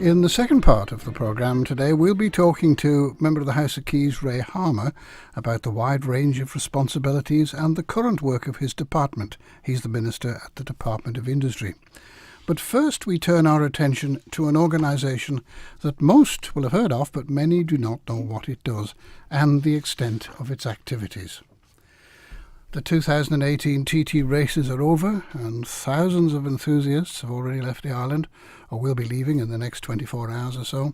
In the second part of the programme today, we'll be talking to Member of the House of Keys, Ray Harmer, about the wide range of responsibilities and the current work of his department. He's the Minister at the Department of Industry. But first we turn our attention to an organisation that most will have heard of, but many do not know what it does and the extent of its activities. The 2018 TT races are over and thousands of enthusiasts have already left the island or will be leaving in the next 24 hours or so.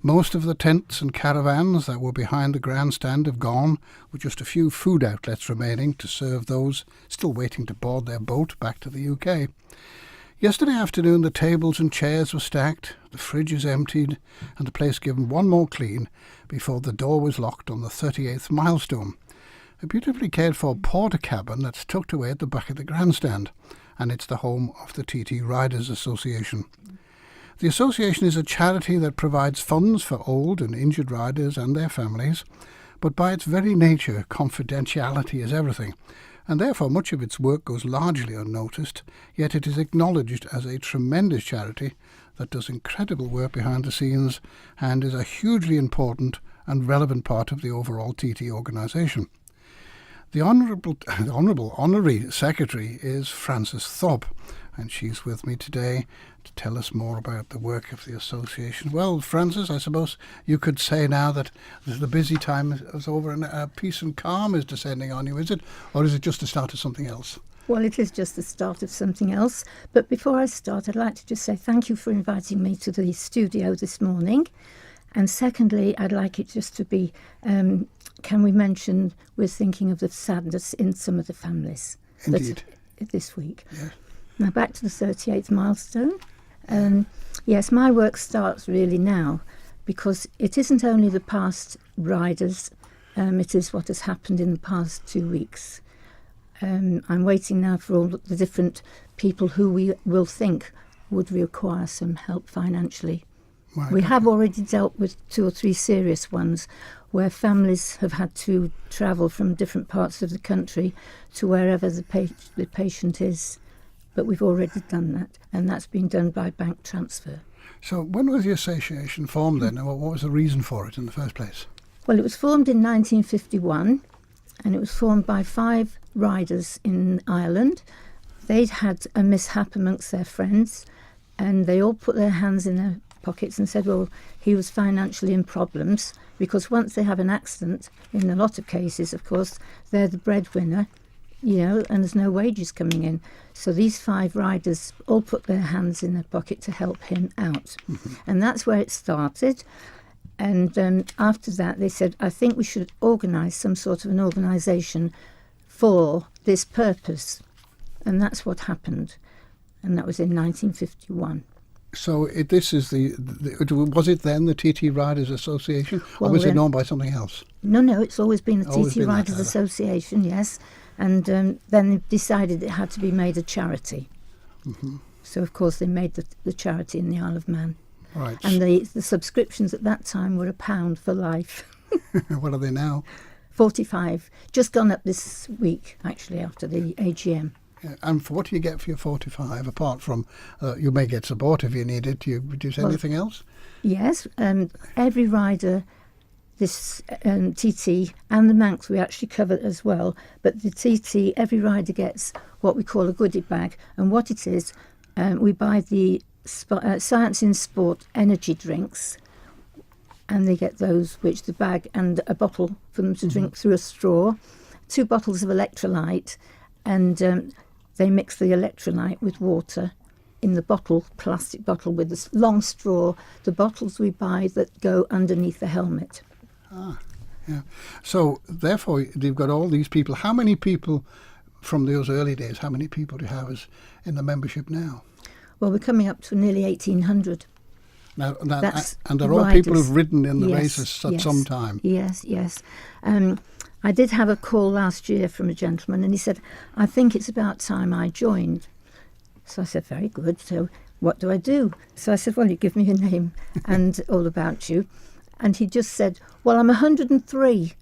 Most of the tents and caravans that were behind the grandstand have gone, with just a few food outlets remaining to serve those still waiting to board their boat back to the UK. Yesterday afternoon the tables and chairs were stacked, the fridges emptied and the place given one more clean before the door was locked on the 38th milestone. A beautifully cared for porter cabin that's tucked away at the back of the grandstand, and it's the home of the TT Riders Association. The association is a charity that provides funds for old and injured riders and their families, but by its very nature confidentiality is everything, and therefore much of its work goes largely unnoticed, yet it is acknowledged as a tremendous charity that does incredible work behind the scenes and is a hugely important and relevant part of the overall TT organisation. The Honorary Secretary is Frances Thorp, and she's with me today to tell us more about the work of the association. Well, Frances, I suppose you could say now that the busy time is over and peace and calm is descending on you, is it? Or is it just the start of something else? Well, it is just the start of something else. But before I start, I'd like to just say thank you for inviting me to the studio this morning. And secondly, I'd like it just to be, can we mention we're thinking of the sadness in some of the families. Indeed. This week. Yeah. Now back to the 38th milestone. Yes, my work starts really now because it isn't only the past riders, it is what has happened in the past 2 weeks. I'm waiting now for all the different people who we will think would require some help financially. Right. We have already dealt with 2 or 3 serious ones where families have had to travel from different parts of the country to wherever the patient is. But we've already done that, and that's been done by bank transfer. So when was the association formed then, and what was the reason for it in the first place? Well, it was formed in 1951, and it was formed by 5 riders in Ireland. They'd had a mishap amongst their friends, and they all put their hands in their pockets and said, well, he was financially in problems, because once they have an accident, in a lot of cases, of course, they're the breadwinner, and there's no wages coming in. So these 5 riders all put their hands in their pocket to help him out. Mm-hmm. And that's where it started. And after that, they said, I think we should organise some sort of an organisation for this purpose. And that's what happened. And that was in 1951. So this is was it then the TT Riders Association, or was it known by something else? No, it's always been the TT Riders Association, yes. And then they decided it had to be made a charity. Mm-hmm. So, of course, they made the charity in the Isle of Man. Right. And the subscriptions at that time were £1 for life. What are they now? 45. Just gone up this week, actually, after the AGM. Yeah. And for what do you get for your 45, apart from you may get support if you need it? Do you produce anything else? Yes. Every rider, this TT and the Manx we actually cover as well, but the TT, every rider gets what we call a goodie bag. And what it is, we buy the Science in Sport energy drinks, and they get those, which the bag and a bottle for them to drink through a straw, 2 bottles of electrolyte, and they mix the electrolyte with water in the bottle, plastic bottle with this long straw, the bottles we buy that go underneath the helmet. Ah, yeah. So, therefore, you've got all these people. How many people from those early days, how many people do you have in the membership now? Well, we're coming up to nearly 1,800. Now, and they're all people who've ridden in the races at some time. Yes. I did have a call last year from a gentleman, and he said, I think it's about time I joined. So I said, very good. So what do I do? So I said, well, you give me your name and all about you. And he just said, well, I'm 103.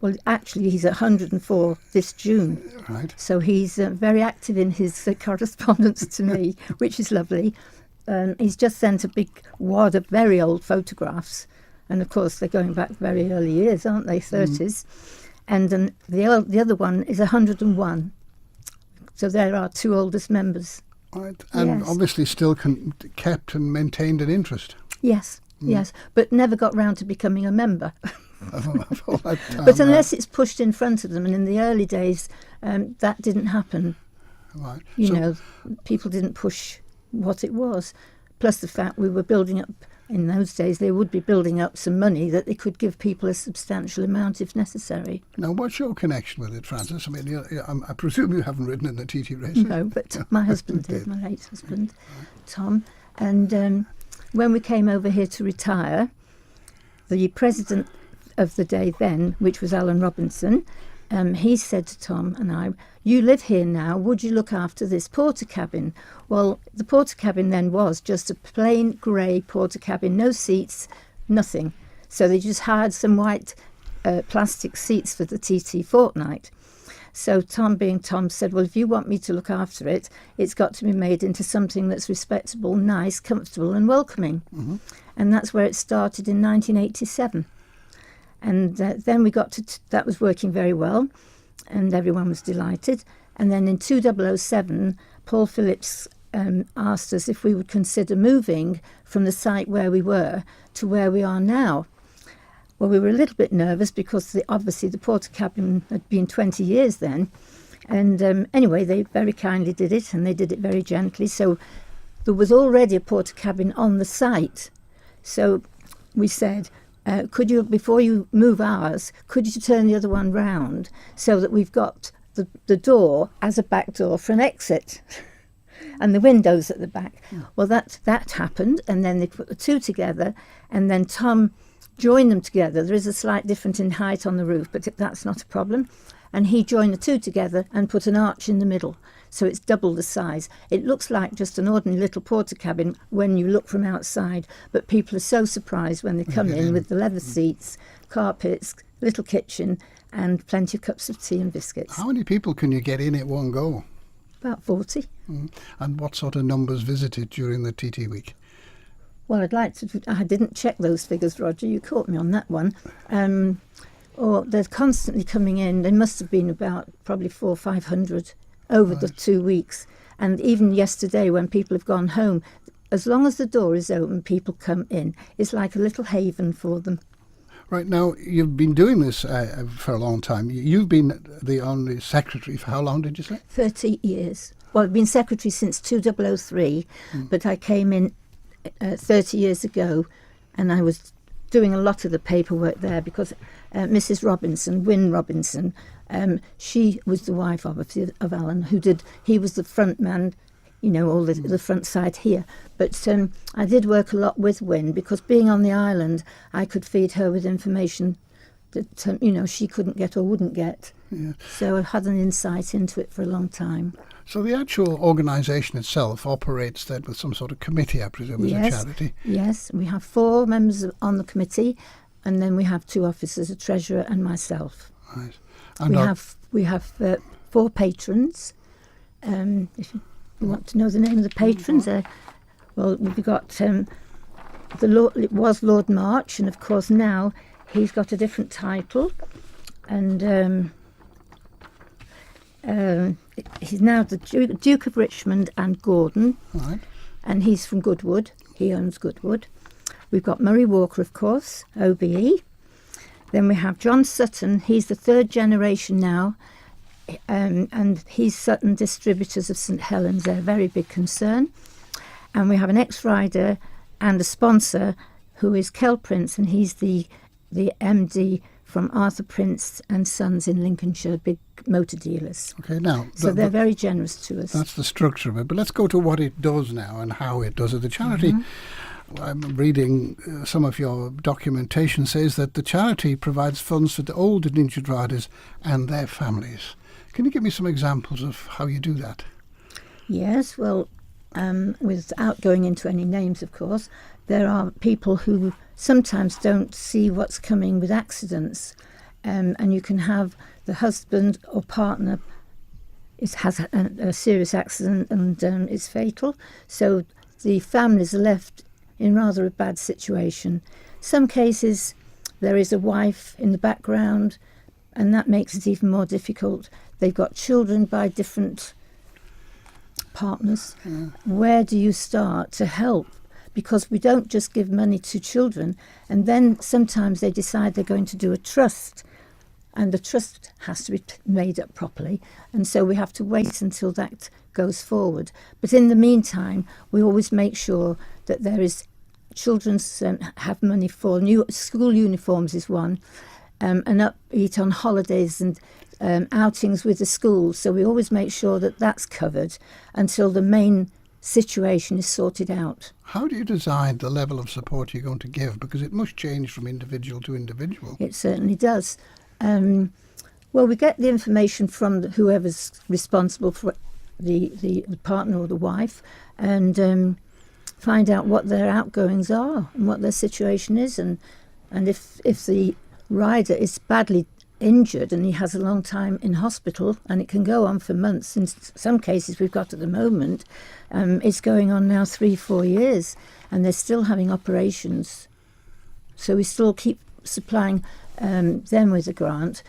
Well, actually, he's 104 this June. Right. So he's very active in his correspondence to me, which is lovely. he's just sent a big wad of very old photographs. And of course, they're going back very early years, aren't they? 30s. And then the other one is 101. So there are 2 oldest members. Right. And Yes. obviously still kept and maintained an interest. Yes, yes. But never got round to becoming a member. of all that time, But unless it's pushed in front of them, and in the early days, that didn't happen. Right. You So- know, people didn't push what it was. Plus the fact we were building up, in those days, they would be building up some money that they could give people a substantial amount if necessary. Now, what's your connection with it, Frances? I mean, I presume you haven't ridden in the TT race. No, but my husband did, my late husband, Tom. And when we came over here to retire, the president of the day then, which was Alan Robinson, he said to Tom and I, "You live here now, would you look after this porter cabin?" Well, the porter cabin then was just a plain grey porter cabin, no seats, nothing. So they just hired some white plastic seats for the TT fortnight. So Tom, being Tom, said, "Well, if you want me to look after it, it's got to be made into something that's respectable, nice, comfortable and welcoming." Mm-hmm. And that's where it started in 1987. And then we got to, that was working very well, and everyone was delighted. And then in 2007, Paul Phillips asked us if we would consider moving from the site where we were to where we are now. Well, we were a little bit nervous because obviously the porter cabin had been 20 years then. And anyway, they very kindly did it, and they did it very gently. So there was already a porter cabin on the site. So we said, could you, before you move ours, could you turn the other one round so that we've got the door as a back door for an exit and the windows at the back? Well, that happened, and then they put the 2 together, and then Tom joined them together. There is a slight difference in height on the roof, but that's not a problem. And he joined the 2 together and put an arch in the middle. So it's double the size. It looks like just an ordinary little porter cabin when you look from outside, but people are so surprised when they come in with the leather seats, carpets, little kitchen, and plenty of cups of tea and biscuits. How many people can you get in at one go? About 40. And what sort of numbers visited during the TT week? Well, I didn't check those figures, Roger. You caught me on that one. Or they're constantly coming in. They must have been about probably 400 or 500 over the 2 weeks. And even yesterday when people have gone home, as long as the door is open, people come in. It's like a little haven for them. Right, now, you've been doing this for a long time. You've been the Honorary Secretary for how long, did you say? 30 years. Well, I've been secretary since 2003, but I came in 30 years ago, and I was doing a lot of the paperwork there because Mrs. Robinson, Wynne Robinson, she was the wife of Alan, he was the front man, you know, all the front side here. But I did work a lot with Wynne because being on the island, I could feed her with information that, you know, she couldn't get or wouldn't get. Yeah. So I've had an insight into it for a long time. So the actual organisation itself operates then with some sort of committee, I presume, as a charity? Yes, we have 4 members on the committee, and then we have 2 officers, a treasurer and myself. Right. And We have 4 patrons. If you want to know the name of the patrons, well, we've got it was Lord March, and of course now he's got a different title, and he's now the Duke of Richmond and Gordon, right. and he's from Goodwood. He owns Goodwood. We've got Murray Walker, of course, OBE. Then we have John Sutton. He's the 3rd generation now, and he's Sutton Distributors of St Helens. They're a very big concern. And we have an ex-rider and a sponsor who is Kel Prince, and he's the MD from Arthur Prince and Sons in Lincolnshire, big motor dealers. Okay, now... So they're very generous to us. That's the structure of it. But let's go to what it does now and how it does it. The charity, I'm reading some of your documentation, says that the charity provides funds for the old and injured riders and their families. Can you give me some examples of how you do that? Yes, well, without going into any names, of course, there are people who sometimes don't see what's coming with accidents, and you can have the husband or partner has a serious accident and it's fatal, so the families are left in rather a bad situation. Some cases there is a wife in the background, and that makes it even more difficult. They've got children by different partners. Where do you start to help? Because we don't just give money to children, and then sometimes they decide they're going to do a trust, and the trust has to be made up properly, and so we have to wait until that goes forward. But in the meantime, we always make sure that there is children's have money for new school uniforms is one, and upbeat on holidays and outings with the schools. So we always make sure that that's covered until the main situation is sorted out. How do you decide the level of support you're going to give? Because it must change from individual to individual. It certainly does. Well, we get the information from whoever's responsible for the partner or the wife, and find out what their outgoings are and what their situation is, and if the rider is badly injured and he has a long time in hospital, and it can go on for months. In some cases we've got at the moment, it's going on now 3-4 years, and they're still having operations. So we still keep supplying them with a grant.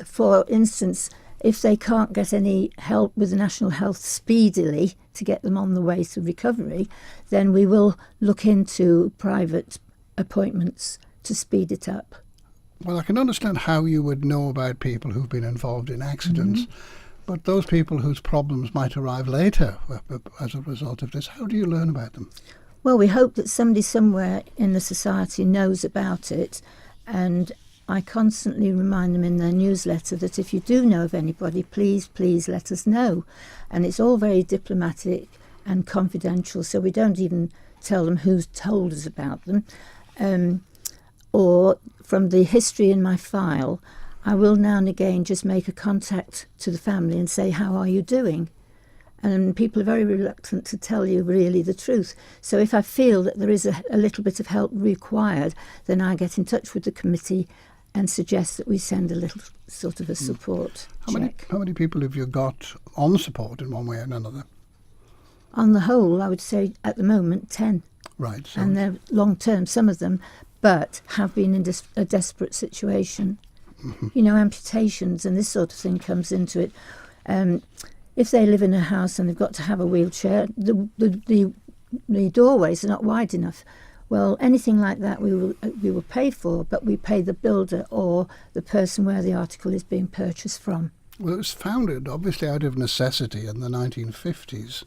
For instance, if they can't get any help with the National Health speedily to get them on the way to recovery, then we will look into private appointments to speed it up. Well, I can understand how you would know about people who've been involved in accidents, but those people whose problems might arrive later as a result of this, how do you learn about them? Well, we hope that somebody somewhere in the society knows about it, and I constantly remind them in their newsletter that if you do know of anybody, please let us know. And it's all very diplomatic and confidential, so we don't even tell them who's told us about them. Or from the history in my file, I will now and again just make a contact to the family and say, how are you doing? And people are very reluctant to tell you really the truth. So if I feel that there is a little bit of help required, then I get in touch with the committee and suggest that we send a little sort of a support check. How many people have you got on support in one way or another? On the whole, I would say at the moment 10. Right. So and they're long-term, some of them, but have been in a desperate situation. You know, amputations and this sort of thing comes into it. If they live in a house and they've got to have a wheelchair, the doorways are not wide enough. Well, anything like that we will pay for, but we pay the builder or the person where the article is being purchased from. Well, it was founded obviously out of necessity in the 1950s,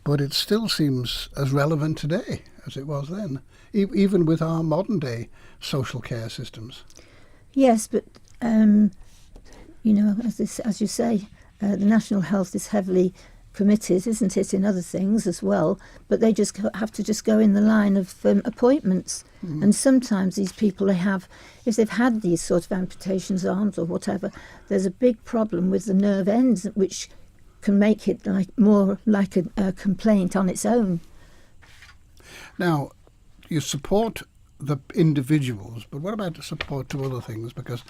but it still seems as relevant today as it was then, even with our modern day social care systems. Yes, but you know, as you say, the National Health is heavily committed, isn't it, in other things as well, but they just have to just go in the line of appointments. And sometimes these people, if they've had these sort of amputations, arms or whatever, there's a big problem with the nerve ends, which can make it more like a complaint on its own. Now, you support the individuals, but what about the support to other things? Because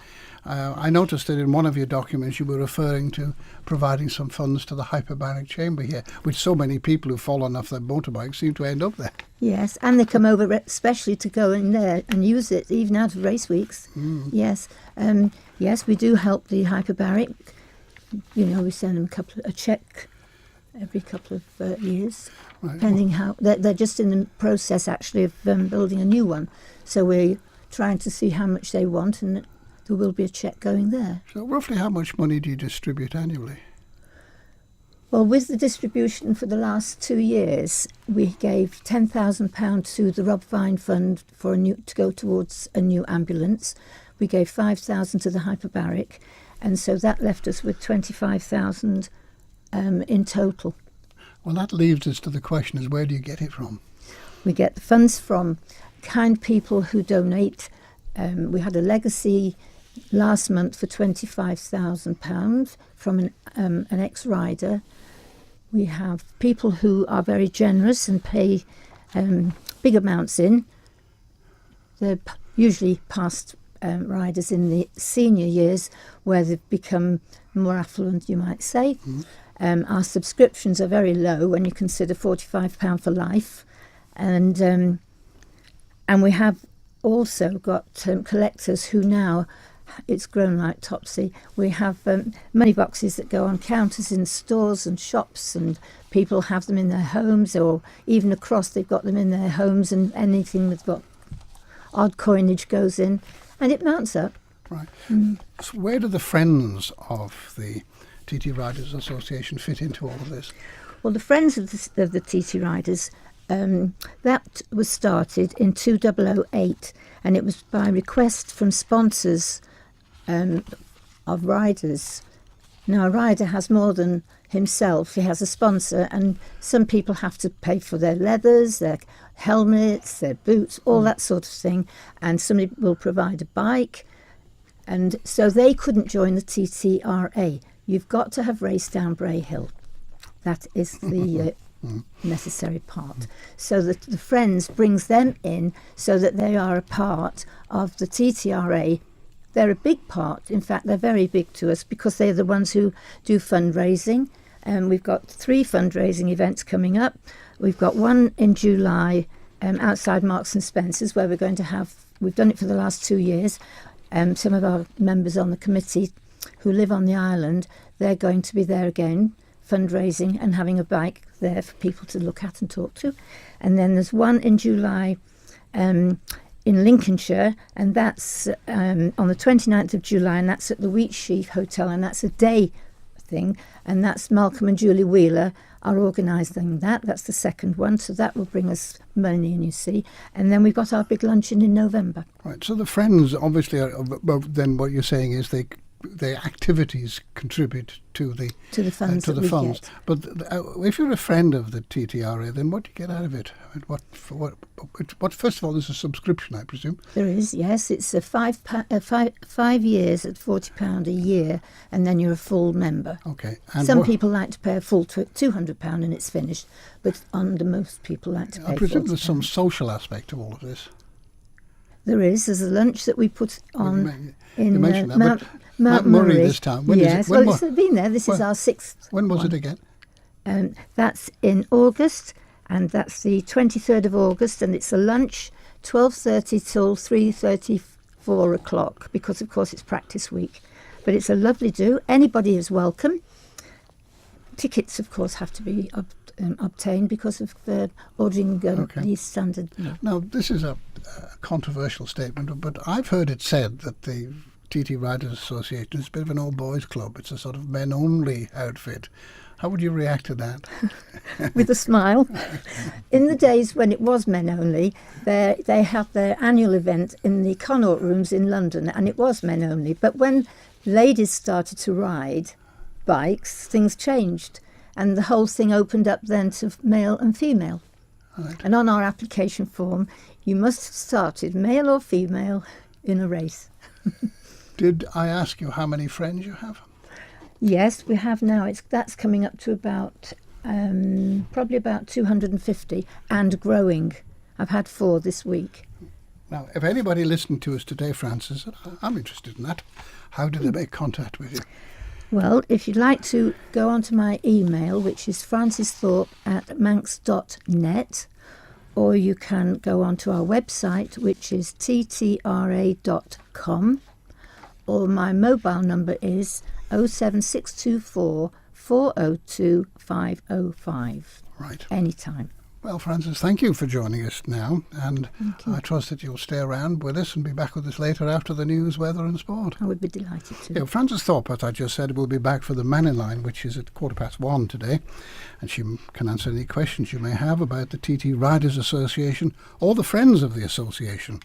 I noticed that in one of your documents you were referring to providing some funds to the hyperbaric chamber here, which so many people who've fallen off their motorbikes seem to end up there. Yes, and they come over especially to go in there and use it, even out of race weeks. Yes, yes, we do help the hyperbaric. You know, we send them a cheque every couple of years. Right. Depending how they're just in the process actually of building a new one, so we're trying to see how much they want, and there will be a cheque going there. So roughly how much money do you distribute annually? Well, with the distribution for the last 2 years, we gave £10,000 to the Rob Vine Fund to go towards a new ambulance. We gave £5,000 to the hyperbaric, and so that left us with £25,000 in total. Well, that leads us to the question is, where do you get it from? We get the funds from kind people who donate. We had a legacy last month for £25,000 from an ex-rider. We have people who are very generous and pay big amounts in. They're usually past riders in the senior years where they've become more affluent, you might say. Our subscriptions are very low when you consider £45 for life, and we have also got collectors who now, it's grown like Topsy. We have money boxes that go on counters in stores and shops, and people have them in their homes, or even across they've got them in their homes, and anything that's got odd coinage goes in, and it mounts up. Right. So where do the Friends of the TT Riders Association fit into all of this? Well, the Friends of the TT Riders, that was started in 2008, and it was by request from sponsors of riders. Now, a rider has more than himself. He has a sponsor, and some people have to pay for their leathers, their helmets, their boots, all that sort of thing, and somebody will provide a bike. And so they couldn't join the TTRA. You've got to have raced down Bray Hill. That is the necessary part. So the Friends brings them in so that they are a part of the TTRA. They're a big part. In fact, they're very big to us because they're the ones who do fundraising. And we've got 3 fundraising events coming up. We've got one in July outside Marks and Spencer's, where we're going to have, we've done it for the last 2 years. Some of our members on the committee who live on the island, they're going to be there again, fundraising and having a bike there for people to look at and talk to. And then there's one in July in Lincolnshire, and that's on the 29th of July, and that's at the Wheatsheaf Hotel, and that's a day thing, and that's Malcolm and Julie Wheeler are organising that. That's the second one, so that will bring us money in, you see. And then we've got our big luncheon in November. Right, so the Friends obviously are, well, then what you're saying is their activities contribute to the funds. Get. But if you're a friend of the TTRA, then what do you get out of it? What first of all, there's a subscription, I presume. There is, yes. It's a 5 years at £40 a year, and then you're a full member. Okay. And some people like to pay a full £200 and it's finished, but most people like to pay. I presume £40. There's some social aspect to all of this. There is. There's a lunch that we put on in Mount Murray this time. When yes, is it? it's been there. This is our 6th. When was one. it again? That's in August, and that's the 23rd of August, and it's a lunch, 12:30 till 3:34 o'clock, because of course it's practice week. But it's a lovely do. Anybody is welcome. Tickets, of course, have to be obtained because of the ordering the standard. Now, this is a controversial statement, but I've heard it said that the TT Riders Association is a bit of an old boys club. It's a sort of men-only outfit. How would you react to that? With a smile. In the days when it was men only, they had their annual event in the Connaught Rooms in London, and it was men only. But when ladies started to ride bikes, things changed, and the whole thing opened up then to male and female. Right. And on our application form, you must have started male or female in a race. Did I ask you how many friends you have? Yes, we have now. That's coming up to about probably about 250 and growing. I've had 4 this week. Now, if anybody listening to us today, Frances, I'm interested in that. How do they make contact with you? Well, if you'd like to go onto my email, which is francesthorpe@manx.net, or you can go onto our website, which is ttra.com, or my mobile number is 07624 402 505. Right. Anytime. Well, Frances, thank you for joining us now, and I trust that you'll stay around with us and be back with us later after the news, weather and sport. I would be delighted to. Yeah, Frances Thorp, as I just said, will be back for the Man in Line, which is at 1:15 today, and she can answer any questions you may have about the TT Riders Association or the Friends of the Association.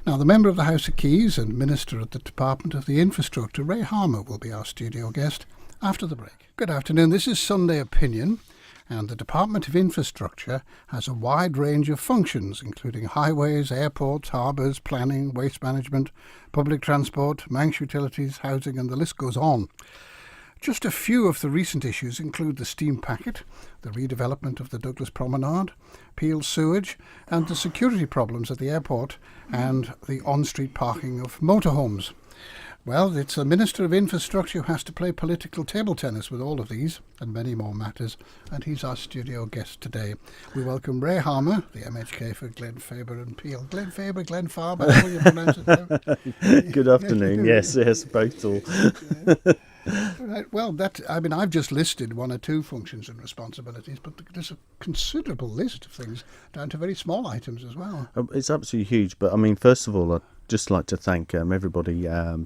Now, the member of the House of Keys and Minister at the Department of the Infrastructure, Ray Harmer, will be our studio guest after the break. Good afternoon, this is Sunday Opinion. And the Department of Infrastructure has a wide range of functions, including highways, airports, harbours, planning, waste management, public transport, Manx utilities, housing, and the list goes on. Just a few of the recent issues include the steam packet, the redevelopment of the Douglas Promenade, Peel sewage, and the security problems at the airport and the on-street parking of motorhomes. Well, it's the Minister of Infrastructure who has to play political table tennis with all of these and many more matters, and he's our studio guest today. We welcome Ray Harmer, the MHK for Glen Faber and Peel. Glen Faber, Glen Farmer, how will you pronounce it now? Good afternoon. Yes, both all. Right. Well, I've just listed one or two functions and responsibilities, but there's a considerable list of things down to very small items as well. It's absolutely huge. But I mean, first of all, I'd just like to thank everybody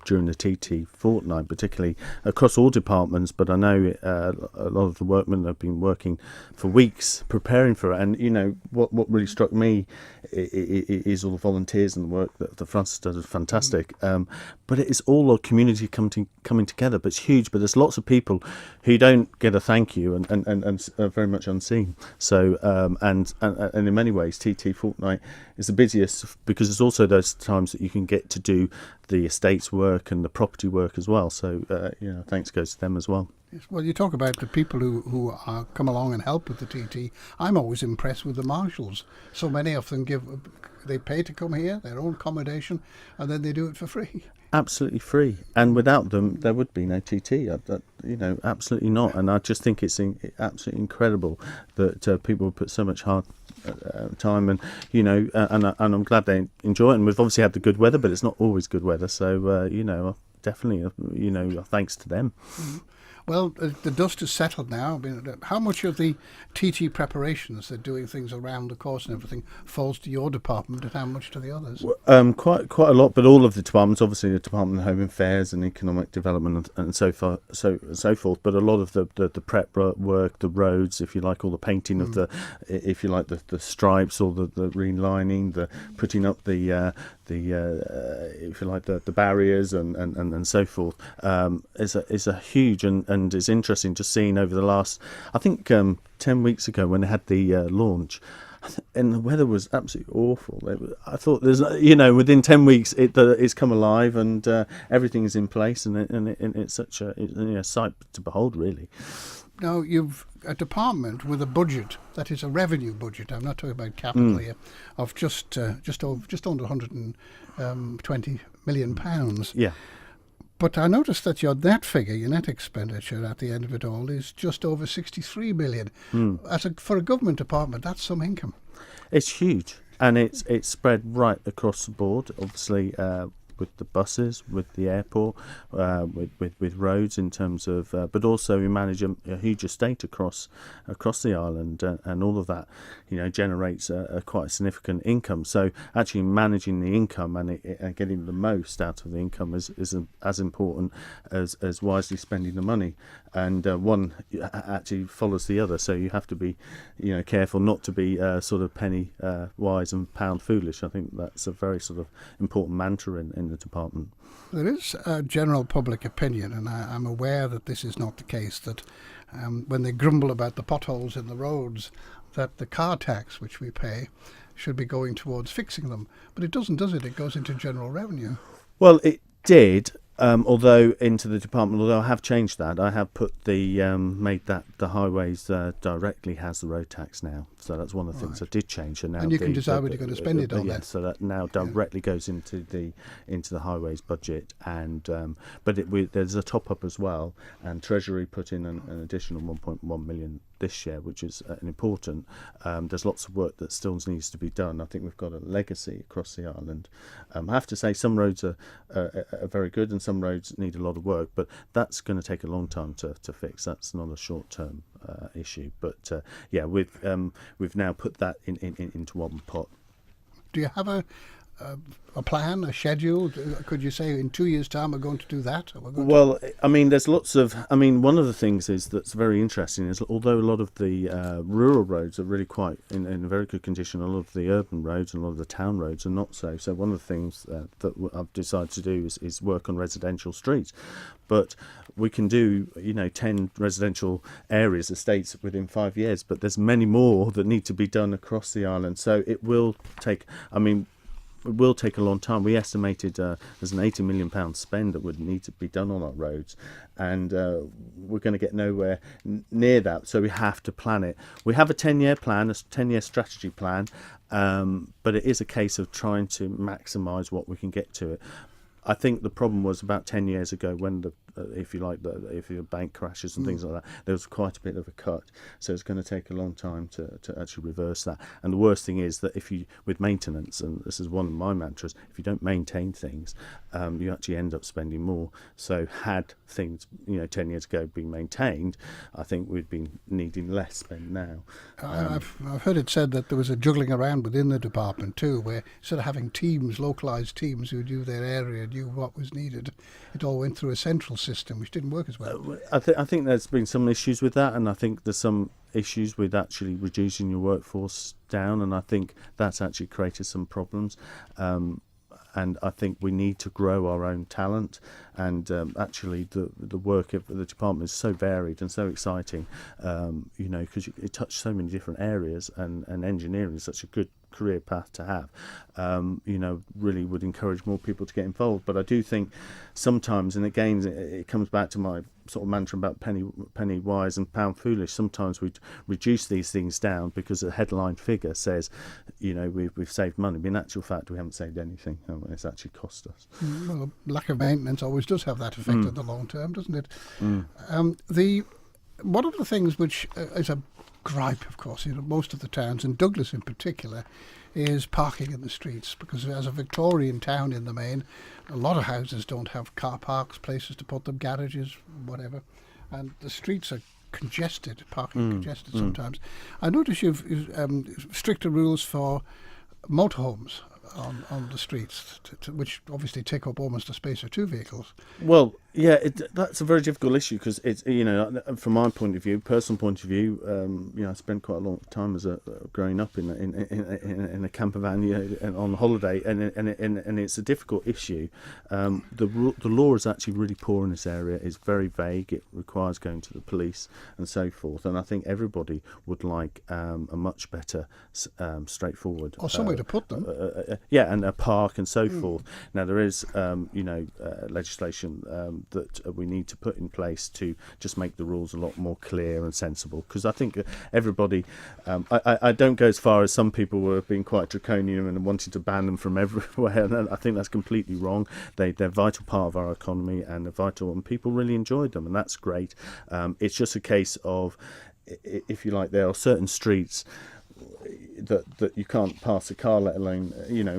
during the TT fortnight, particularly across all departments. But I know a lot of the workmen have been working for weeks preparing for it. And, you know, what really struck me is all the volunteers and the work that Frances does is fantastic. But it's all a community coming together. But it's huge. But there's lots of people who don't get a thank you and are very much unseen. So and in many ways, TT fortnight is the busiest because it's also those times that you can get to do the estates work and the property work as well. So thanks goes to them as well. Yes, well, you talk about the people who come along and help with the TT. I'm always impressed with the marshals. So many of them they pay to come here, their own accommodation, and then they do it for free. Absolutely free, and without them there would be no TT. Absolutely not. And I just think it's absolutely incredible that people put so much hard time, and and I'm glad they enjoy it. And we've obviously had the good weather, but it's not always good weather. So definitely, thanks to them. Mm-hmm. Well, the dust has settled now. I mean, how much of the TT preparations, they're doing things around the course and everything, falls to your department, and how much to the others? Quite a lot, but all of the departments, obviously the Department of Home Affairs and Economic Development and so forth. But a lot of the prep work, the roads, if you like, all the painting of the stripes or the relining, the putting up the if you like the barriers and so forth is a huge and it's interesting just seeing over the last, I think 10 weeks ago when they had the launch, and the weather was absolutely awful. I thought within 10 weeks it's come alive and everything is in place and it's such a sight to behold, really. Now, you've a department with a budget that is a revenue budget. I'm not talking about capital here, of just under 120 million pounds. Yeah. But I noticed that your net figure, your net expenditure at the end of it all, is just over 63 million. For a government department, that's some income. It's huge, and it's spread right across the board. Obviously, with the buses, with the airport, with roads in terms of, but also we manage a huge estate across the island, and all of that, generates a quite significant income. So actually managing the income and getting the most out of the income is as important as wisely spending the money. And one actually follows the other, so you have to be, careful not to be sort of penny wise and pound foolish. I think that's a very sort of important mantra in the department. There is a general public opinion, and I'm aware that this is not the case, that when they grumble about the potholes in the roads, that the car tax which we pay should be going towards fixing them. But it doesn't, does it? It goes into general revenue. Well, it did. Although I have changed that. I have put made that the highways directly has the road tax now. So that's one of the things I did change. And you can decide what you're going to spend it on. Yes, so that now directly goes into the highways budget. And but there's a top up as well. And Treasury put in an additional 1.1 million this year, which is important. There's lots of work that still needs to be done. I think we've got a legacy across the island. I have to say some roads are very good and some roads need a lot of work, but that's going to take a long time to fix. That's not a short-term issue. But we've now put that into one pot. Do you have a plan, a schedule? Could you say in 2 years' time we're going to do that? I mean, there's lots of. I mean, one of the things that's very interesting is although a lot of the rural roads are really quite in very good condition, a lot of the urban roads and a lot of the town roads are not so. So one of the things that I've decided to do is work on residential streets. But we can do 10 residential areas, estates within 5 years. But there's many more that need to be done across the island. So it will take. It will take a long time. We estimated there's an £80 million spend that would need to be done on our roads, and we're going to get nowhere near that. So we have to plan it. We have a 10-year plan, a 10-year strategy plan, but it is a case of trying to maximise what we can get to it. I think the problem was about 10 years ago when if your bank crashes and things like that, there was quite a bit of a cut. So it's going to take a long time to actually reverse that. And the worst thing is that with maintenance, and this is one of my mantras, if you don't maintain things, you actually end up spending more. So had things, 10 years ago been maintained, I think we'd be needing less spend now. I've heard it said that there was a juggling around within the department too, where instead of having localised teams who knew their area, knew what was needed, it all went through a central system, which didn't work as well. I think there's been some issues with that, and I think there's some issues with actually reducing your workforce down, and I think that's actually created some problems. And I think we need to grow our own talent, and actually the work of the department is so varied and so exciting, because it touches so many different areas, and engineering is such a good career path to have. Really would encourage more people to get involved. But I do think sometimes, and again, it comes back to my sort of mantra about penny wise and pound foolish. Sometimes we reduce these things down because a headline figure says, we've saved money. But in actual fact, we haven't saved anything. It's actually cost us. Well, lack of maintenance always does have that effect in the long term, doesn't it? One of the things which is a gripe, of course, most of the towns, and Douglas in particular, is parking in the streets, because as a Victorian town in the main, a lot of houses don't have car parks, places to put them, garages, whatever, and the streets are congested, congested sometimes. I notice you've stricter rules for motorhomes on the streets, which obviously take up almost a space of two vehicles. Well, yeah, that's a very difficult issue, because it's, from my point of view, personal point of view, I spent quite a long time growing up in a camper van, and on holiday, and it's a difficult issue. The law is actually really poor in this area. It's very vague. It requires going to the police and so forth. And I think everybody would like a much better, straightforward, or somewhere to put them. And a park and so forth. Now there is, legislation that we need to put in place to just make the rules a lot more clear and sensible. Because I think everybody, I don't go as far as some people were being quite draconian and wanting to ban them from everywhere. And I think that's completely wrong. They're a vital part of our economy, and and people really enjoyed them, and that's great. It's just a case of, if you like, there are certain streets that you can't pass a car, let alone,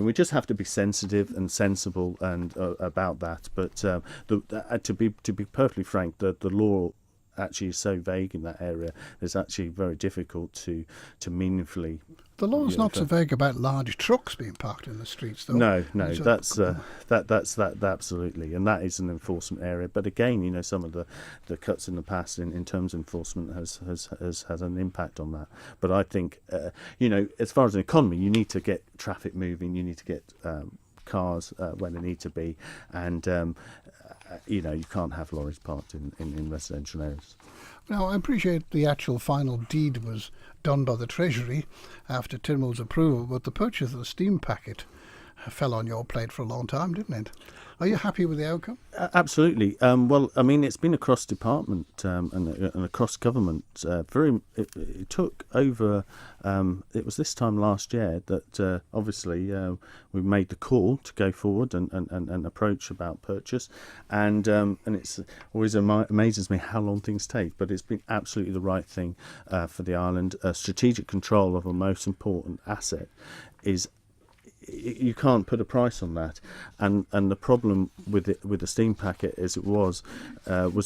we just have to be sensitive and sensible and about that. But to be perfectly frank, the law actually is so vague in that area. It's actually very difficult to meaningfully. The law is not so vague about large trucks being parked in the streets, though. No, that's absolutely, and that is an enforcement area. But again, some of the cuts in the past in terms of enforcement has an impact on that. But I think, as far as an economy, you need to get traffic moving. You need to get cars where they need to be, and you can't have lorries parked in residential areas. Now, I appreciate the actual final deed was done by the Treasury after Tynwald's approval, but the purchase of the steam packet fell on your plate for a long time, didn't it? Are you happy with the outcome? Absolutely. Well, I mean, it's been across department and across government. It took over. It was this time last year that obviously we made the call to go forward and approach about purchase, and it's always amazes me how long things take. But it's been absolutely the right thing for the island. Strategic control of a most important asset is. You can't put a price on that, and the problem with the steam packet as it was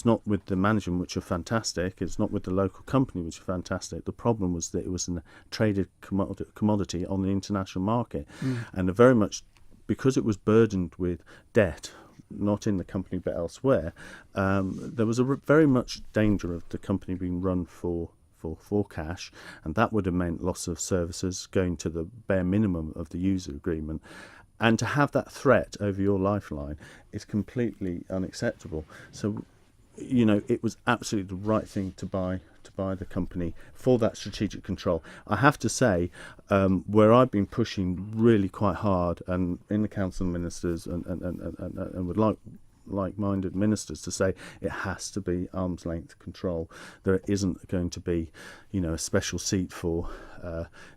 not with the management, which are fantastic. It's not with the local company, which are fantastic. The problem was that it was a traded commodity on the international market, and very much because it was burdened with debt, not in the company but elsewhere. There was very much danger of the company being run for cash, and that would have meant loss of services, going to the bare minimum of the user agreement, and to have that threat over your lifeline is completely unacceptable. So it was absolutely the right thing to buy the company for that strategic control. I have to say, where I've been pushing really quite hard, and in the Council of Ministers, and would like like-minded ministers to say it has to be arm's length control. There isn't going to be, a special seat for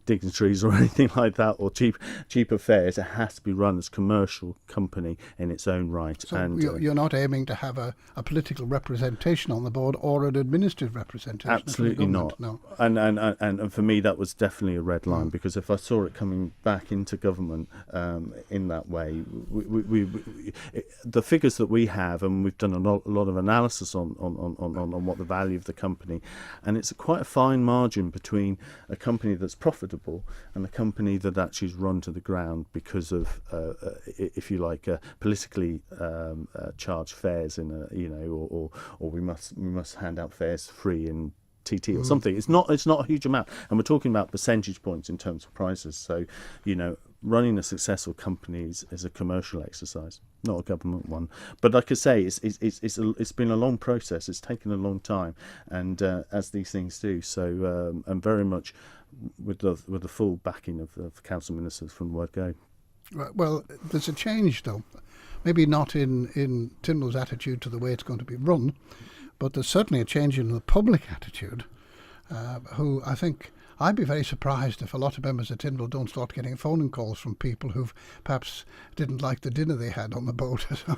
dignitaries or anything like that, or cheaper fares. It has to be run as a commercial company in its own right. So and you're not aiming to have a political representation on the board or an administrative representation? Absolutely not. No. And for me, that was definitely a red line, because if I saw it coming back into government in that way, the figures that we have, and we've done a lot of analysis on what the value of the company, and it's quite a fine margin between a company that's profitable and a company that actually is run to the ground because of, if you like, politically charged fares or we must hand out fares free in TT or something. It's not a huge amount, and we're talking about percentage points in terms of prices. So running a successful company is a commercial exercise, not a government one. But like I say, it's been a long process. It's taken a long time, and as these things do. So and very much with the full backing of council ministers from the word go. Well, there's a change though. Maybe not in Tynwald's attitude to the way it's going to be run, but there's certainly a change in the public attitude, who I think I'd be very surprised if a lot of members of Tynwald don't start getting phone calls from people who perhaps didn't like the dinner they had on the boat. So,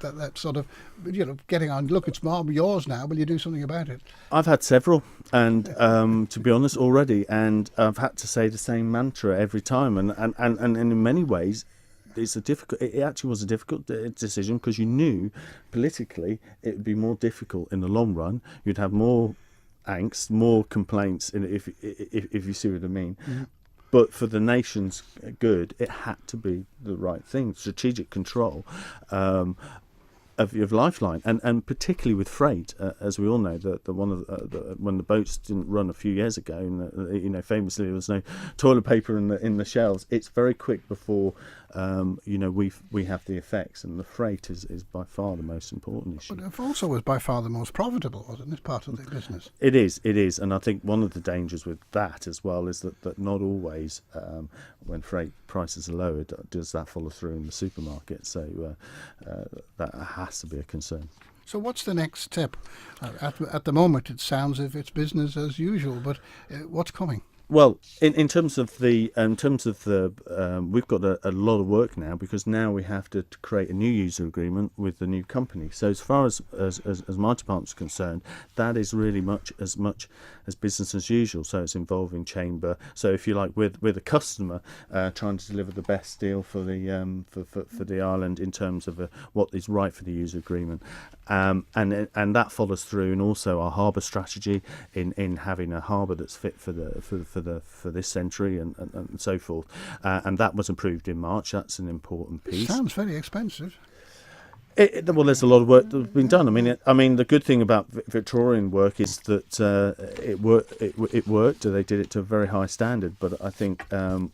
that sort of, getting on, look, it's yours now, will you do something about it? I've had several, and to be honest, already, and I've had to say the same mantra every time, and in many ways, it actually was a difficult decision, because you knew politically it would be more difficult in the long run. You'd have more angst, more complaints, if you see what I mean. Mm-hmm. But for the nation's good, it had to be the right thing. Strategic control of your lifeline, and particularly with freight, as we all know, when the boats didn't run a few years ago, and famously there was no toilet paper in the shelves. It's very quick before we have the effects, and the freight is by far the most important issue. But it also was by far the most profitable, wasn't it, part of the business? It is, and I think one of the dangers with that as well is that not always, when freight prices are lower, does that follow through in the supermarket. So that has to be a concern. So what's the next step? At the moment, it sounds as if it's business as usual, but what's coming? Well, in terms of the we've got a lot of work now, because now we have to create a new user agreement with the new company. So as far as my department's concerned, that is really much as business as usual. So it's involving chamber. So if you like, with a customer trying to deliver the best deal for the island in terms of what is right for the user agreement, and that follows through, and also our harbour strategy in having a harbour that's fit for this century and so forth, and that was approved in March. That's an important piece. Sounds very expensive. Well, there's a lot of work that's been done. I mean, the good thing about Victorian work is that it worked. They did it to a very high standard, but I think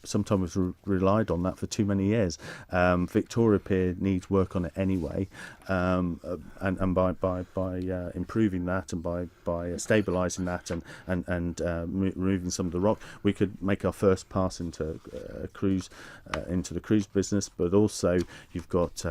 sometimes we've relied on that for too many years. Victoria Pier needs work on it anyway, and by improving that, and by stabilising that, and removing some of the rock, we could make our first pass into the cruise business. But also, you've got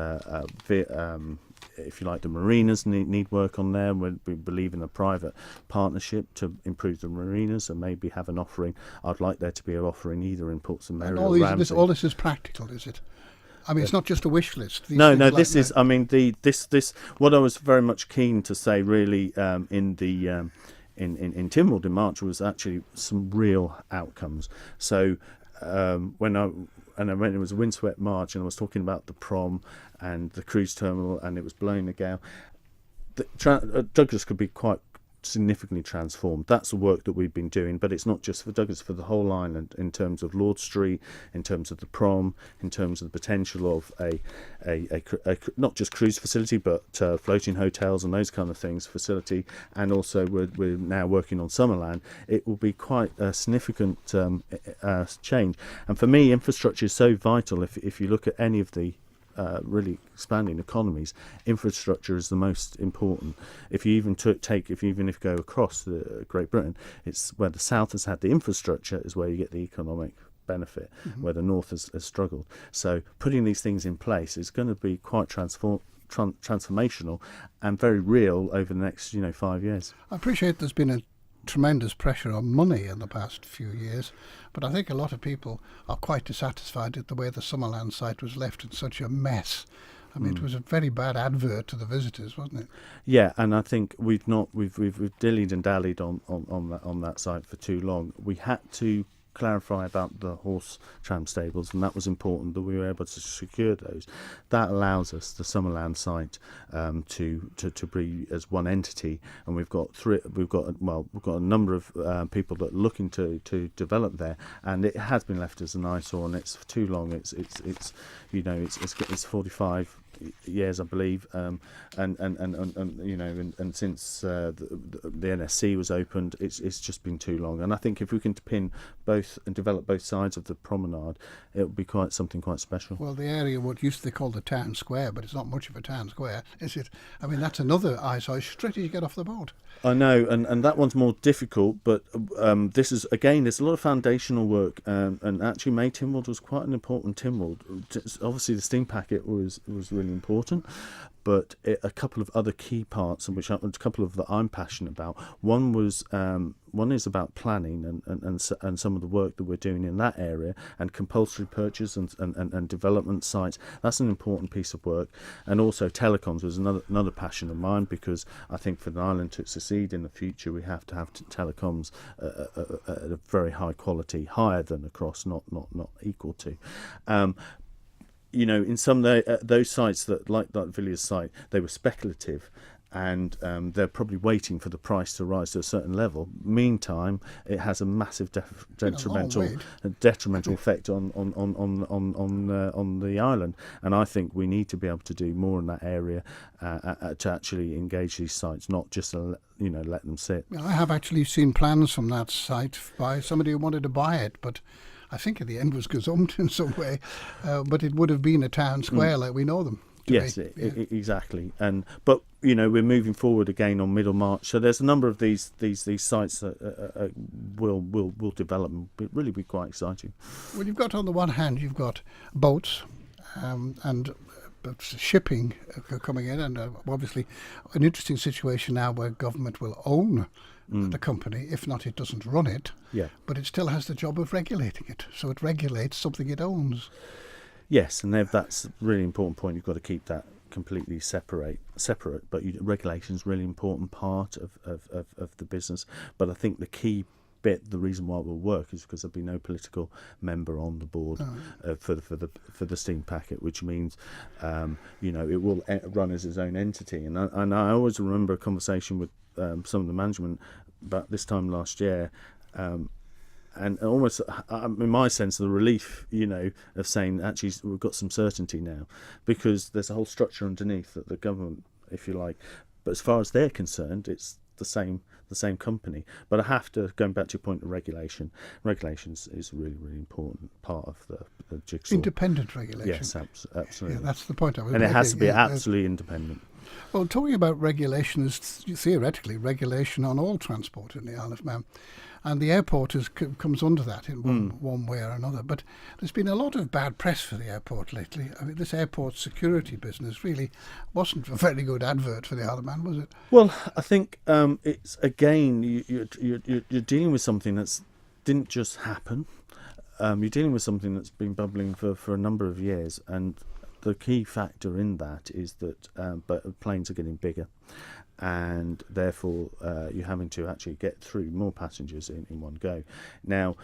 if you like, the marinas need work on there. We believe in a private partnership to improve the marinas, and maybe have an offering. I'd like there to be an offering either in Portsmouth or Ramsey. All this is practical, is it? I mean, it's not just a wish list. No. This is. I mean, this. What I was very much keen to say, really, in Tynwald in March, was actually some real outcomes. So when it was a windswept March, and I was talking about the prom and the cruise terminal, and it was blowing a gale, Douglas could be quite significantly transformed. That's the work that we've been doing, but it's not just for Douglas, for the whole island, in terms of Lord Street, in terms of the prom, in terms of the potential of a not just cruise facility, but floating hotels and those kind of things facility, and also we're now working on Summerland. It will be quite a significant change, and for me, infrastructure is so vital. If you look at any of the really expanding economies, infrastructure is the most important. If you even go across Great Britain, it's where the south has had the infrastructure is where you get the economic benefit, where the north has struggled. So putting these things in place is going to be quite transformational and very real over the next 5 years. I appreciate there's been a tremendous pressure on money in the past few years, but I think a lot of people are quite dissatisfied at the way the Summerland site was left in such a mess. I mean, it was a very bad advert to the visitors, wasn't it? Yeah, and I think we've dillied and dallied on that site for too long. We had to clarify about the horse tram stables, and that was important that we were able to secure those. That allows us, the Summerland site, to be as one entity, and we've got a number of people that are looking to develop there, and it has been left as an eyesore, and it's for too long. It's 45 years, I believe, and since the NSC was opened, it's just been too long. And I think if we can pin both and develop both sides of the promenade, it will be something quite special. Well, the area what used to be called the town square, but it's not much of a town square, is it? I mean, that's another eyesore straight as you get off the boat. I know, and that one's more difficult, but this is, again, there's a lot of foundational work, and actually May Tynwald was quite an important Tynwald. Obviously the steam packet was really important, but a couple of other key parts, and a couple of that I'm passionate about. One is about planning and some of the work that we're doing in that area, and compulsory purchase and development sites. That's an important piece of work. And also telecoms was another passion of mine, because I think for the island to succeed in the future, we have to have telecoms at a very high quality, higher than across, not equal to. In some those sites that like Villiers site, they were speculative, and they're probably waiting for the price to rise to a certain level. Meantime, it has a massive detrimental effect on the island, and I think we need to be able to do more in that area to actually engage these sites, not just let them sit. I have actually seen plans from that site by somebody who wanted to buy it, but I think in the end was gazumped in some way, but it would have been a town square like we know them. Yes, exactly. But we're moving forward again on Middlemarch, so there's a number of these sites that will develop and really be quite exciting. Well, you've got, on the one hand, you've got boats and shipping coming in, and obviously an interesting situation now where government will own the company. If not, it doesn't run it. Yeah. But it still has the job of regulating it. So it regulates something it owns. Yes, and that's a really important point. You've got to keep that completely separate. But regulation is a really important part of the business. But I think the key bit, the reason why it will work, is because there'll be no political member on the board for the steam packet, which means it will run as its own entity. And I always remember a conversation with some of the management about this time last year, and almost, in my sense, the relief, of saying, actually, we've got some certainty now, because there's a whole structure underneath that the government, if you like, but as far as they're concerned, it's the same company. But I have to, going back to your point of regulation is a really, really important part of the jigsaw. Independent regulation. Yes, absolutely. Yeah, that's the point I was making. And it has to be absolutely independent. Well, talking about regulation is theoretically regulation on all transport in the Isle of Man. And the airport comes under that in one way or another. But there's been a lot of bad press for the airport lately. I mean, this airport security business really wasn't a very good advert for the Isle of Man, was it? Well, I think it's, again, you're dealing with something that didn't just happen. You're dealing with something that's been bubbling for a number of years, and the key factor in that is that planes are getting bigger, and therefore you're having to actually get through more passengers in one go. Now,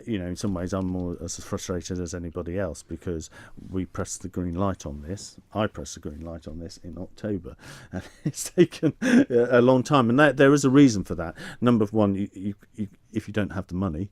in some ways I'm more as frustrated as anybody else, because we pressed the green light on this. I pressed the green light on this in October, and it's taken a long time, and there is a reason for that. Number one, you if you don't have the money,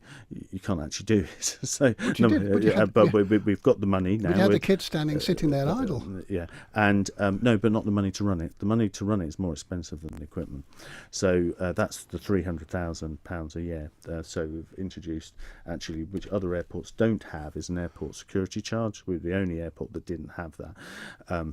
you can't actually do it. So, we've got the money now. We had the kids sitting there idle. Yeah, and no, but not the money to run it. The money to run it is more expensive than the equipment. So that's the £300,000 a year. So we've introduced, actually, which other airports don't have, is an airport security charge. We're the only airport that didn't have that.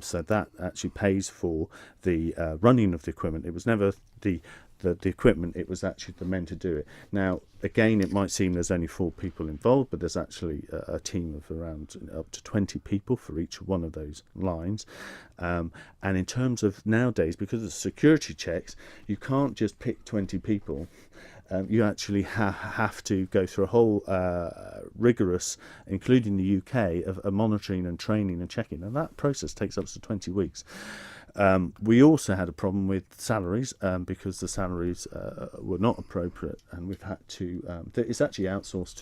So that actually pays for the running of the equipment. It was never the the equipment, it was actually the men to do it. Now, again, it might seem there's only 4 people involved, but there's actually a team of around up to 20 people for each one of those lines. And in terms of nowadays, because of security checks, you can't just pick 20 people. You actually have to go through a whole rigorous, including the UK, of monitoring and training and checking. And that process takes up to 20 weeks. We also had a problem with salaries because the salaries were not appropriate, and we've had to. It's actually outsourced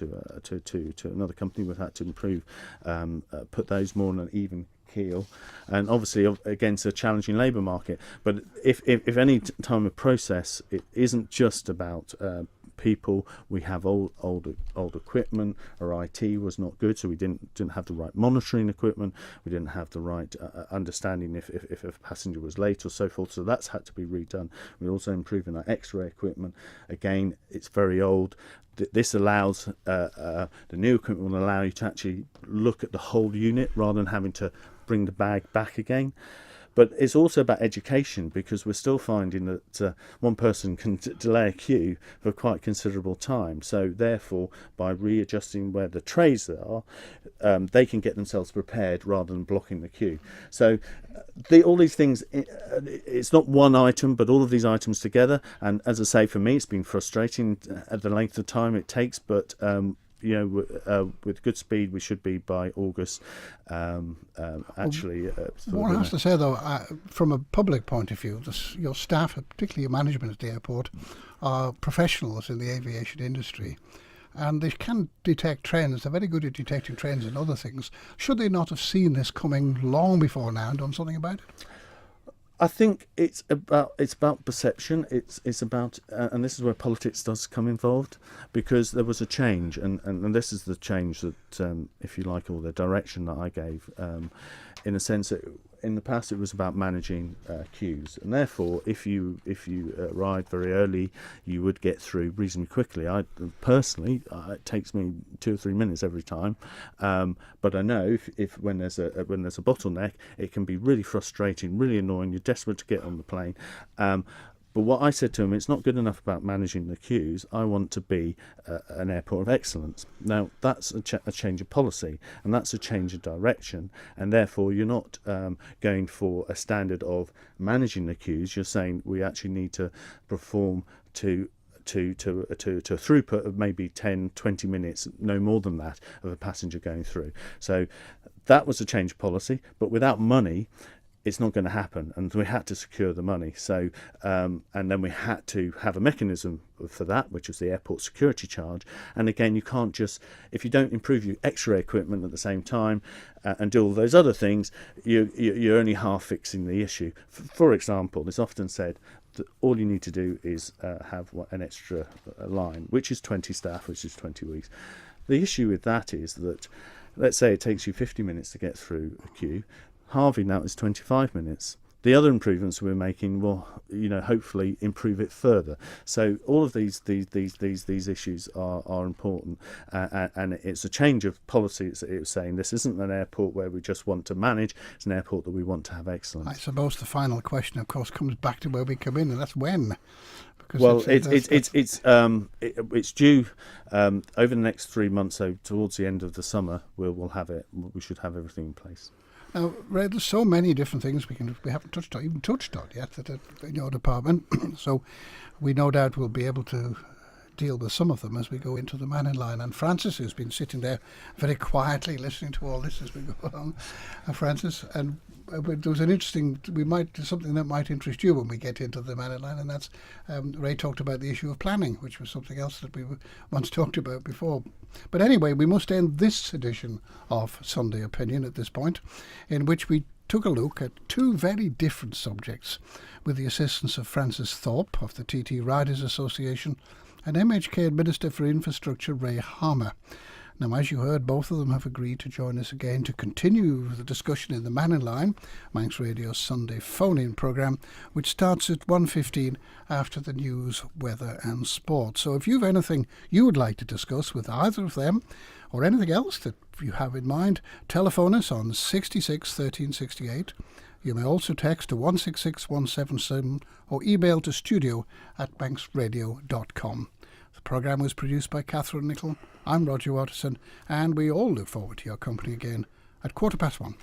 to another company. We've had to improve, put those more on an even keel, and obviously against a challenging labour market. But if any time of process, it isn't just about people. We have old equipment. Our IT was not good, so we didn't have the right monitoring equipment. We didn't have the right understanding if a passenger was late or so forth. So that's had to be redone. We're also improving our X-ray equipment. Again, it's very old. This allows the new equipment will allow you to actually look at the whole unit rather than having to bring the bag back again. But it's also about education, because we're still finding that one person can delay a queue for quite considerable time. So therefore, by readjusting where the trays are, they can get themselves prepared rather than blocking the queue. So all these things, it's not one item, but all of these items together. And as I say, for me, it's been frustrating at the length of time it takes, but with good speed, we should be by August. One has to say, though, from a public point of view, your staff, particularly your management at the airport, are professionals in the aviation industry, and they can detect trends. They're very good at detecting trends and other things. Should they not have seen this coming long before now and done something about it? I think it's about perception. It's about and this is where politics does come involved, because there was a change, and this is the change that, if you like, or the direction that I gave, in a sense that in the past it was about managing queues, and therefore if you arrived very early, you would get through reasonably quickly. I personally, it takes me 2 or 3 minutes every time, but I know if when there's a bottleneck, it can be really frustrating, really annoying. You're desperate to get on the plane. But what I said to him, it's not good enough about managing the queues. I want to be an airport of excellence. Now, that's a change of policy, and that's a change of direction. And therefore, you're not going for a standard of managing the queues. You're saying we actually need to perform to a throughput of maybe 10, 20 minutes, no more than that, of a passenger going through. So that was a change of policy. But without money, it's not going to happen, and we had to secure the money. So, and then we had to have a mechanism for that, which was the airport security charge. And again, you can't just, if you don't improve your X-ray equipment at the same time and do all those other things, you're only half fixing the issue. For example, it's often said that all you need to do is have an extra line, which is 20 staff, which is 20 weeks. The issue with that is that, let's say it takes you 50 minutes to get through a queue. Halving that is 25 minutes. The other improvements we're making will, hopefully improve it further. So all of these issues are important, and it's a change of policy. It's saying this isn't an airport where we just want to manage. It's an airport that we want to have excellence. I suppose the final question, of course, comes back to where we come in, and that's when. Well, it's due over the next 3 months. So towards the end of the summer, we'll have it. We should have everything in place. Now, Ray, there's so many different things we haven't touched on yet in your department. So we no doubt will be able to deal with some of them as we go into the man in line. And Frances, who's been sitting there very quietly listening to all this as we go along, Frances, and there was an interesting, something that might interest you when we get into the man in line, and that's Ray talked about the issue of planning, which was something else that we once talked about before. But anyway, we must end this edition of Sunday Opinion at this point, in which we took a look at 2 very different subjects with the assistance of Frances Thorp of the TT Riders Association and MHK Minister for Infrastructure Ray Harmer. Now, as you heard, both of them have agreed to join us again to continue the discussion in the Man in Line, Manx Radio's Sunday phone-in programme, which starts at 1:15 after the news, weather and sport. So if you've anything you would like to discuss with either of them, or anything else that you have in mind, telephone us on 66 1368. You may also text to 166177 or email to studio@banksradio.com. The programme was produced by Catherine Nichol. I'm Roger Watterson, and we all look forward to your company again at 1:15.